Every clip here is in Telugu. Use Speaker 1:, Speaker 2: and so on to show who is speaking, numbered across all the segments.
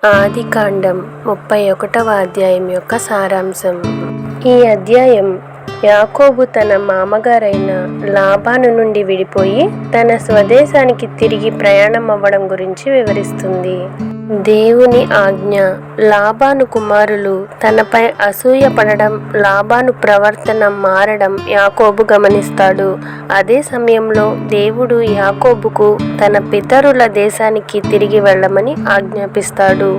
Speaker 1: ఆదికాండం 31వ అధ్యాయం యొక్క సారాంశం. ఈ అధ్యాయం యాకోబు తన మామగారైన లాబాను నుండి విడిపోయి తన స్వదేశానికి తిరిగి ప్రయాణం అవ్వడం గురించి వివరిస్తుంది. దేవుని ఆజ్ఞ. లాబాను కుమారులు తనపై అసూయ పడడం, లాబాను ప్రవర్తన మారడం యాకోబు గమనిస్తాడు. అదే సమయంలో దేవుడు యాకోబుకు తన పితరుల దేశానికి తిరిగి వెళ్ళమని ఆజ్ఞాపిస్తాడు.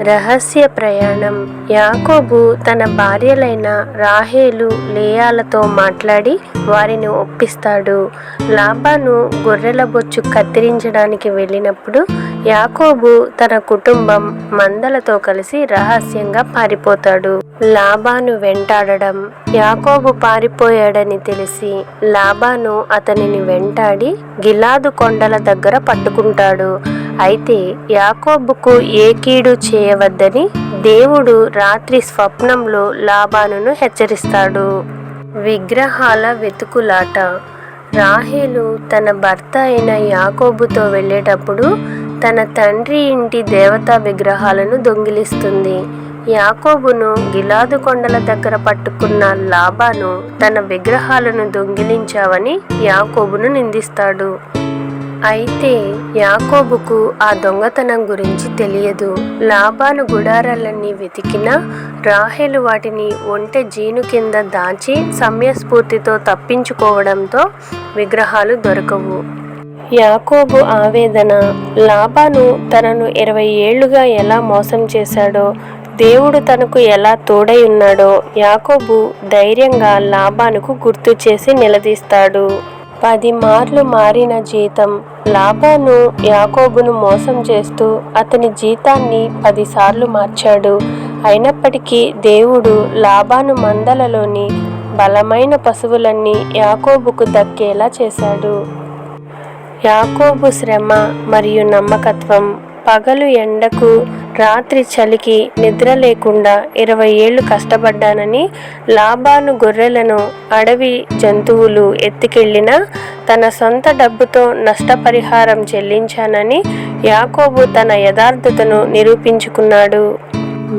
Speaker 1: రహస్య ప్రయాణం. యాకోబు తన భార్యలైన రాహేలు, లేయాలతో మాట్లాడి వారిని ఒప్పిస్తాడు. లాబాను గొర్రెల బొచ్చు కత్తిరించడానికి వెళ్ళినప్పుడు యాకోబు తన కుటుంబం మందలతో కలిసి రహస్యంగా పారిపోతాడు. లాబాను వెంటాడడం. యాకోబు పారిపోయాడని తెలిసి లాబాను అతనిని వెంటాడి గిలాదు కొండల దగ్గర పట్టుకుంటాడు. అయితే యాకోబుకు ఏ కీడు చేయవద్దని దేవుడు రాత్రి స్వప్నంలో లాబానును హెచ్చరిస్తాడు. విగ్రహాల వెతుకులాట. రాహేలు తన భర్త అయిన యాకోబుతో వెళ్ళేటప్పుడు తన తండ్రి ఇంటి దేవతా విగ్రహాలను దొంగిలిస్తుంది. యాకోబును గిలాదు కొండల దగ్గర పట్టుకున్న లాబాను తన విగ్రహాలను దొంగిలించావని యాకోబును నిందిస్తాడు. అయితే యాకోబుకు ఆ దొంగతనం గురించి తెలియదు. లాబాను గుడారాలన్నీ వెతికినా రాహేలు వాటిని ఒంటె జీను కింద దాచి సమయస్ఫూర్తితో తప్పించుకోవడంతో విగ్రహాలు దొరకవు. యాకోబు ఆవేదన. లాబాను తనను 20 ఏళ్లుగా ఎలా మోసం చేశాడో, దేవుడు తనకు ఎలా తోడై ఉన్నాడో యాకోబు ధైర్యంగా లాబానుకు గుర్తు చేసి నిలదీస్తాడు. 10 మార్లు మారిన జీతం. లాబాను యాకోబును మోసం చేస్తూ అతని జీతాన్ని 10 సార్లు మార్చాడు. అయినప్పటికీ దేవుడు లాబాను మందలలోని బలమైన పశువులన్నీ యాకోబుకు దక్కేలా చేశాడు. యాకోబు శ్రమ మరియు నమ్మకత్వం. పగలు ఎండకు, రాత్రి చలికి నిద్ర లేకుండా 20 ఏళ్లు కష్టపడ్డానని, లాబాను గొర్రెలను అడవి జంతువులు ఎత్తుకెళ్లినా తన సొంత డబ్బుతో నష్టపరిహారం చెల్లించానని యాకోబు తన యథార్థతను నిరూపించుకున్నాడు.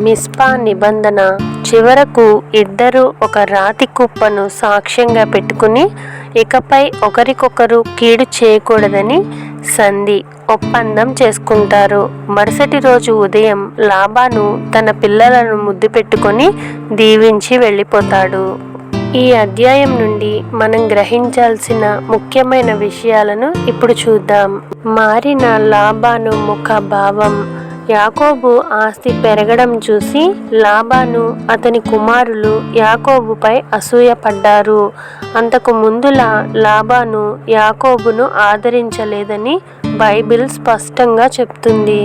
Speaker 1: మిస్పా నిబంధన. చివరకు ఇద్దరు ఒక రాతి కుప్పను సాక్ష్యంగా పెట్టుకుని ఇకపై ఒకరికొకరు కీడు చేయకూడదని ఒప్పందం చేసుకుంటారు. మరుసటి రోజు ఉదయం లాబాను తన పిల్లలను ముద్దు పెట్టుకొని దీవించి వెళ్ళిపోతాడు. ఈ అధ్యాయం నుండి మనం గ్రహించాల్సిన ముఖ్యమైన విషయాలను ఇప్పుడు చూద్దాం. మారిన లాబాను ముఖ భావం. యాకోబు ఆస్తి పెరగడం చూసి లాబాను, అతని కుమారులు యాకోబుపై అసూయపడ్డారు. అంతకు ముందులా లాబాను యాకోబును ఆదరించలేదని బైబిల్ స్పష్టంగా చెప్తుంది.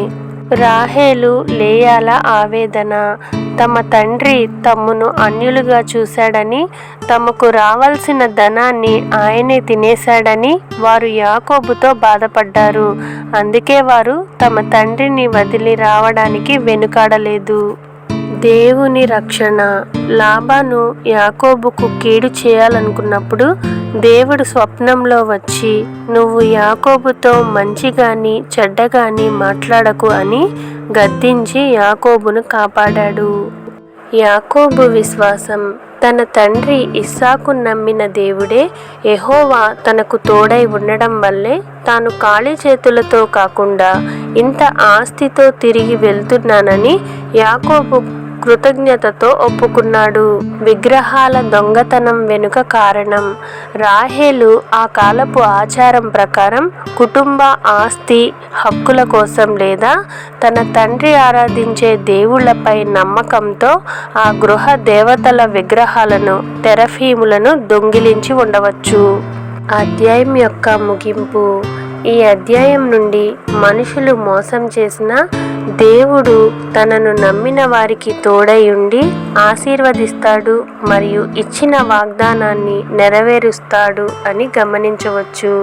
Speaker 1: రాహేలు, లేయాల ఆవేదన. తమ తండ్రి తమ్మును అన్యులుగా చూశాడని, తమకు రావాల్సిన ధనాన్ని ఆయనే తినేశాడని వారు యాకోబుతో బాధపడ్డారు. అందుకే వారు తమ తండ్రిని వదిలి రావడానికి వెనుకాడలేదు. దేవుని రక్షణ. లాబాను యాకోబుకు కీడు చేయాలనుకున్నప్పుడు దేవుడు స్వప్నంలో వచ్చి, నువ్వు యాకోబుతో మంచిగాని చెడ్డగాని మాట్లాడకు అని గద్దించి యాకోబును కాపాడాడు. యాకోబు విశ్వాసం. తన తండ్రి ఇస్సాకు నమ్మిన దేవుడే యెహోవా తనకు తోడై ఉండడం వల్లే తాను ఖాళీ చేతులతో కాకుండా ఇంత ఆస్తితో తిరిగి వెళ్తున్నానని యాకోబు కృతజ్ఞతతో ఒప్పుకున్నాడు. విగ్రహాల దొంగతనం వెనుక కారణం. రాహేలు ఆ కాలపు ఆచారం ప్రకారం కుటుంబ ఆస్తి హక్కుల కోసం లేదా తన తండ్రి ఆరాధించే దేవుళ్లపై నమ్మకంతో ఆ గృహ దేవతల విగ్రహాలను, తెరఫీములను దొంగిలించి ఉండవచ్చు. అధ్యాయం యొక్క ముగింపు. ఈ అధ్యాయం నుండి మనుషులు మోసం చేసినా దేవుడు తనను నమ్మిన వారికి తోడై ఉండి ఆశీర్వదిస్తాడు మరియు ఇచ్చిన వాగ్దానాన్ని నెరవేరుస్తాడు అని గమనించవచ్చు.